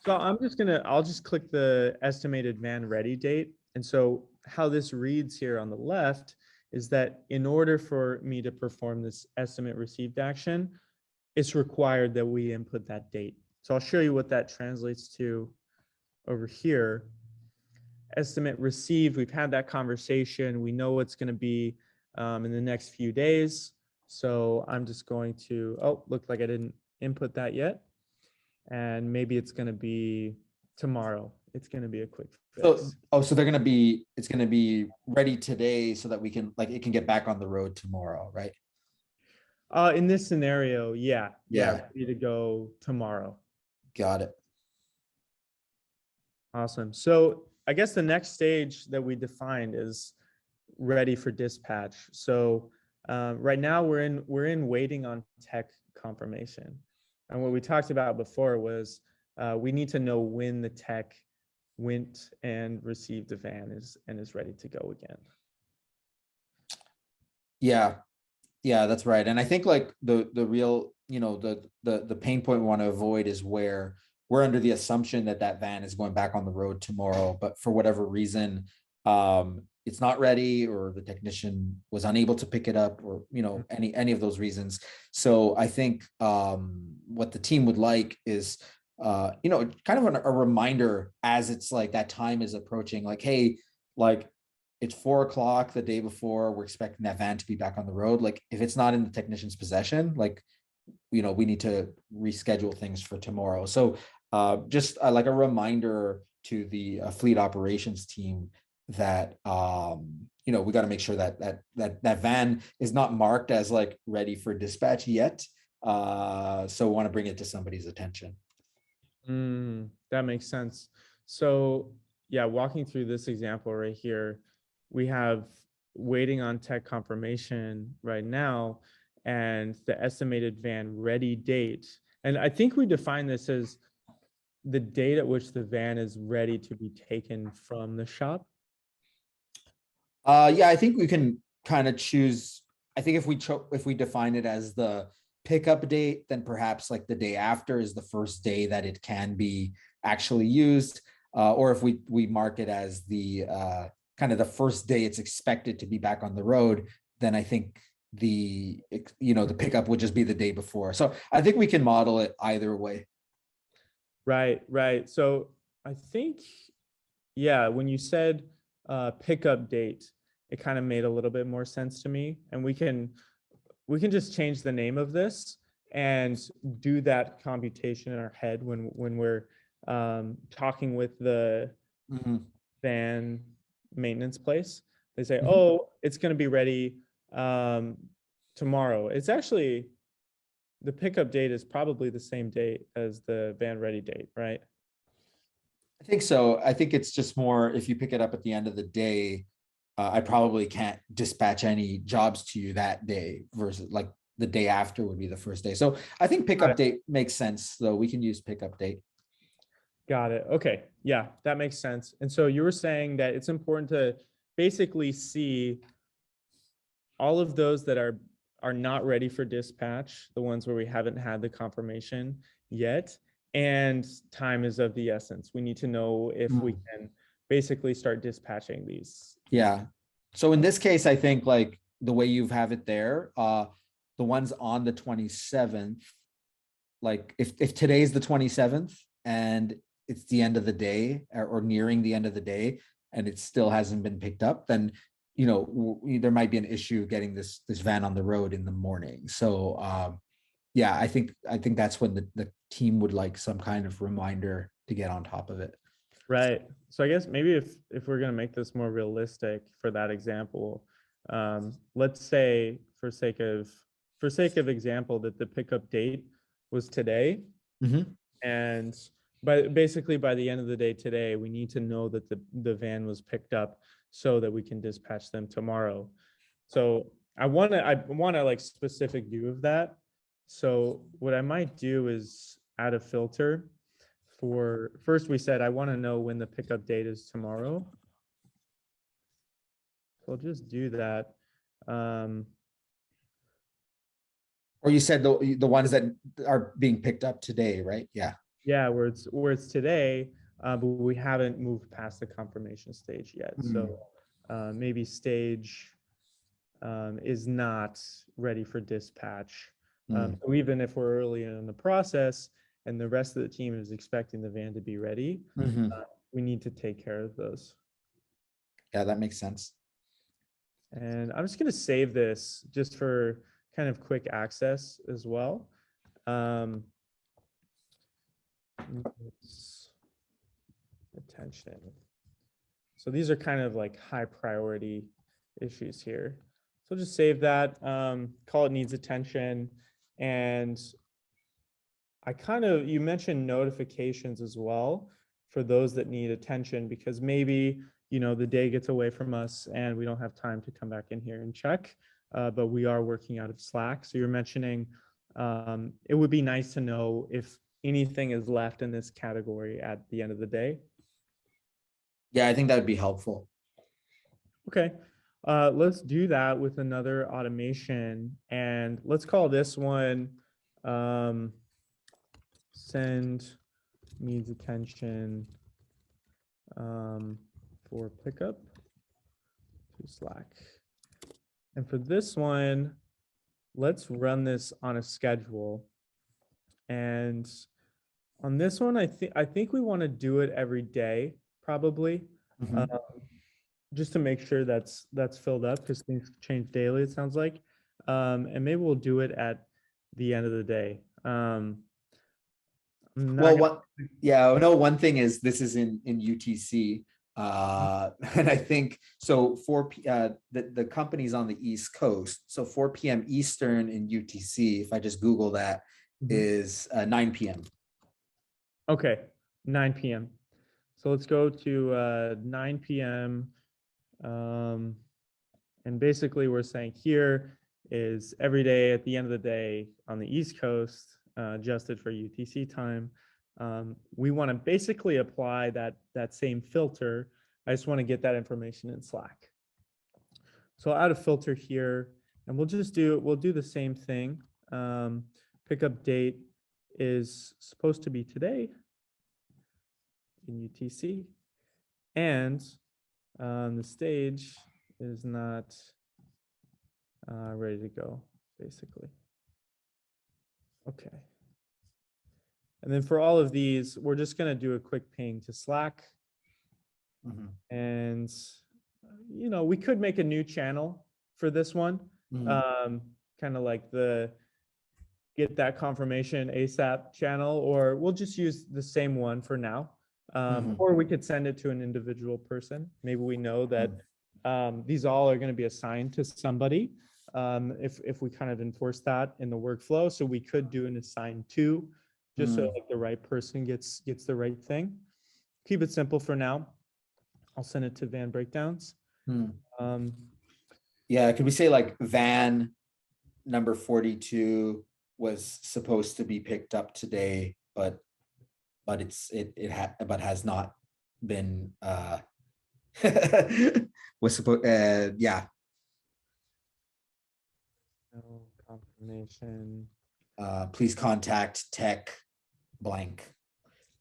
So I'll just click the estimated van ready date. And so how this reads here on the left is that in order for me to perform this estimate received action, it's required that we input that date. So I'll show you what that translates to over here. Estimate received, we've had that conversation. We know what's going to be in the next few days. So I'm just going to, oh, looked like I didn't input that yet. And maybe it's going to be tomorrow. It's going to be a quick fix. So it's gonna be ready today so that we can, like, it can get back on the road tomorrow, right? In this scenario, yeah, Yeah. ready to go tomorrow. Got it. Awesome. So I guess the next stage that we defined is ready for dispatch. So right now we're in waiting on tech confirmation. And what we talked about before was we need to know when the tech went and received the van is ready to go again. Yeah, that's right. And I think, like, the real, the pain point we want to avoid is where we're under the assumption that that van is going back on the road tomorrow, but for whatever reason, it's not ready, or the technician was unable to pick it up, or any of those reasons. So I think what the team would like is kind of a reminder as it's like that time is approaching, like, hey, like, it's 4 o'clock the day before, we're expecting that van to be back on the road. Like, if it's not in the technician's possession, like, we need to reschedule things for tomorrow. So just like a reminder to the fleet operations team that we got to make sure that van is not marked as like ready for dispatch yet. So want to bring it to somebody's attention. That makes sense. So yeah, walking through this example right here, we have waiting on tech confirmation right now and the estimated van ready date. And I think we define this as the date at which the van is ready to be taken from the shop. Yeah, I think we can kind of choose. I think if we define it as the pickup date, then perhaps like the day after is the first day that it can be actually used. Or if we mark it as the kind of the first day it's expected to be back on the road, then I think the pickup would just be the day before. So I think we can model it either way. Right. So I think, yeah, when you said pickup date, it kind of made a little bit more sense to me. And we can just change the name of this and do that computation in our head when we're talking with the van maintenance place. They say, oh, it's going to be ready tomorrow. It's actually, the pickup date is probably the same date as the van ready date, right? I think so. I think it's just more, if you pick it up at the end of the day, I probably can't dispatch any jobs to you that day, versus like the day after would be the first day. So I think pickup date makes sense, though. We can use pickup date. Got it. Okay. Yeah, that makes sense. And so you were saying that it's important to basically see all of those that are not ready for dispatch, the ones where we haven't had the confirmation yet, and time is of the essence. We need to know if we can basically start dispatching these. Yeah. So in this case, I think, like, the way you have it there, the ones on the 27th, like if today's the 27th and it's the end of the day, or nearing the end of the day, and it still hasn't been picked up, then there might be an issue getting this van on the road in the morning. So yeah, I think that's when the team would like some kind of reminder to get on top of it. Right. So I guess maybe if we're going to make this more realistic for that example, let's say for sake of example that the pickup date was today, and basically by the end of the day today, we need to know that the van was picked up so that we can dispatch them tomorrow. So I want a like specific view of that. So what I might do is add a filter for, first we said I want to know when the pickup date is tomorrow. So I'll just do that. Or you said the ones that are being picked up today, right? Yeah. Yeah, where it's today, but we haven't moved past the confirmation stage yet. So maybe stage is not ready for dispatch. So even if we're early in the process and the rest of the team is expecting the van to be ready, we need to take care of those. Yeah, that makes sense. And I'm just going to save this just for kind of quick access as well. Attention. So these are kind of like high priority issues here. So just save that, call it needs attention. And you mentioned notifications as well for those that need attention, because maybe, the day gets away from us and we don't have time to come back in here and check, but we are working out of Slack. So you're mentioning it would be nice to know if anything is left in this category at the end of the day. Yeah, I think that would be helpful. Okay, let's do that with another automation, and let's call this one send needs attention for pickup to Slack. And for this one, let's run this on a schedule. And on this one, I think we want to do it every day, probably, just to make sure that's filled up, because things change daily, it sounds like. And maybe we'll do it at the end of the day. One thing is this is in UTC. And I think so the company's on the East Coast. So 4 p.m. Eastern in UTC, if I just Google that, is 9 p.m. Okay, 9 p.m. So let's go to 9 p.m. And basically we're saying here is every day at the end of the day on the East Coast, adjusted for UTC time. We want to basically apply that same filter. I just want to get that information in Slack. So I'll add a filter here, and we'll do the same thing. Pickup date is supposed to be today in UTC, and the stage is not ready to go, basically. Okay. And then for all of these, we're just going to do a quick ping to Slack. And, we could make a new channel for this one, kind of like the get that confirmation ASAP channel, or we'll just use the same one for now. Or we could send it to an individual person. Maybe we know that these all are going to be assigned to somebody, if we kind of enforce that in the workflow. So we could do an assign to, just so like the right person gets the right thing. Keep it simple for now. I'll send it to van breakdowns. Yeah, could we say like van number 42 was supposed to be picked up today, but has not been was supposed yeah. No confirmation. Please contact tech blank.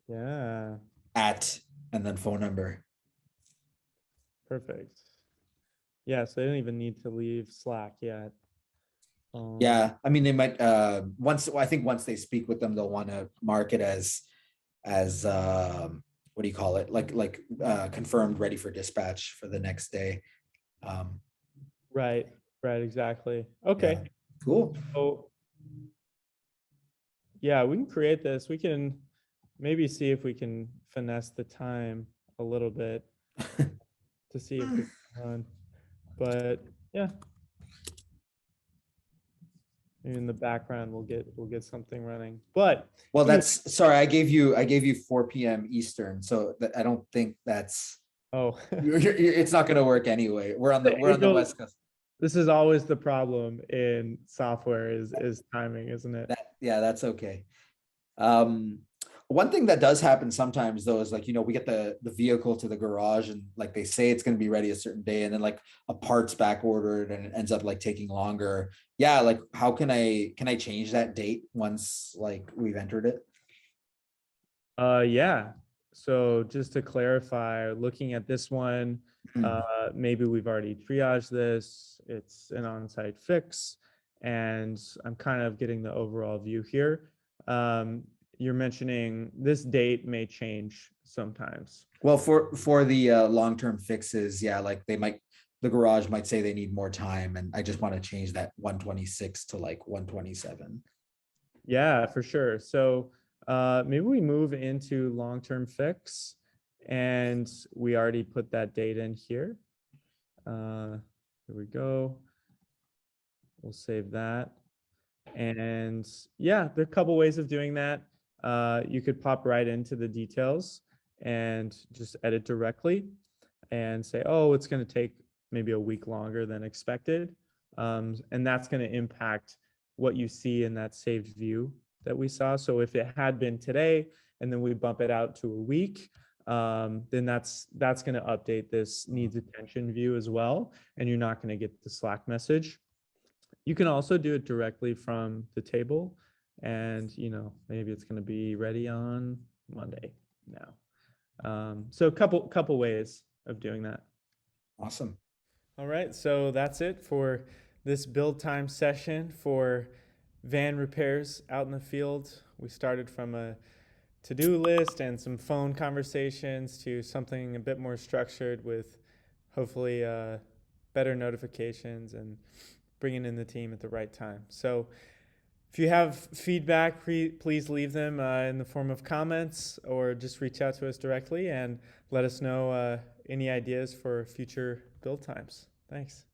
Yeah. At and then phone number. Perfect. Yeah, so they don't even need to leave Slack yet. Yeah, I mean, they might once they speak with them, they'll want to mark it as what do you call it, like confirmed, ready for dispatch for the next day. Right, exactly. Okay, yeah. Cool. So yeah, we can create this. We can maybe see if we can finesse the time a little bit to see if we can run. But yeah, in the background we'll get something running. But well, that's sorry, I gave you 4 p.m. Eastern, so I don't think that's it's not going to work anyway. We're on the West Coast. This is always the problem in software is timing, isn't it? Yeah, that's okay. One thing that does happen sometimes though is like, we get the vehicle to the garage and like they say it's going to be ready a certain day, and then like a part's back ordered and it ends up like taking longer. Yeah, like how can I change that date once like we've entered it? Yeah. So just to clarify, looking at this one, maybe we've already triaged this. It's an on-site fix, and I'm kind of getting the overall view here. you're mentioning this date may change sometimes. Well, for the long-term fixes, yeah, like the garage might say they need more time, and I just want to change that 126 to like 127. Yeah, for sure. So maybe we move into long-term fix, and we already put that date in here. Here we go. We'll save that. And yeah, there are a couple ways of doing that. You could pop right into the details and just edit directly and say, oh, it's going to take maybe a week longer than expected. And that's going to impact what you see in that saved view that we saw. So if it had been today and then we bump it out to a week, then that's going to update this needs attention view as well. And you're not going to get the Slack message. You can also do it directly from the table, and maybe it's going to be ready on Monday now. So a couple ways of doing that. Awesome. All right, so that's it for this build time session for van repairs out in the field. We started from a to-do list and some phone conversations to something a bit more structured with hopefully better notifications and bringing in the team at the right time. So if you have feedback, please leave them in the form of comments, or just reach out to us directly and let us know any ideas for future build times. Thanks.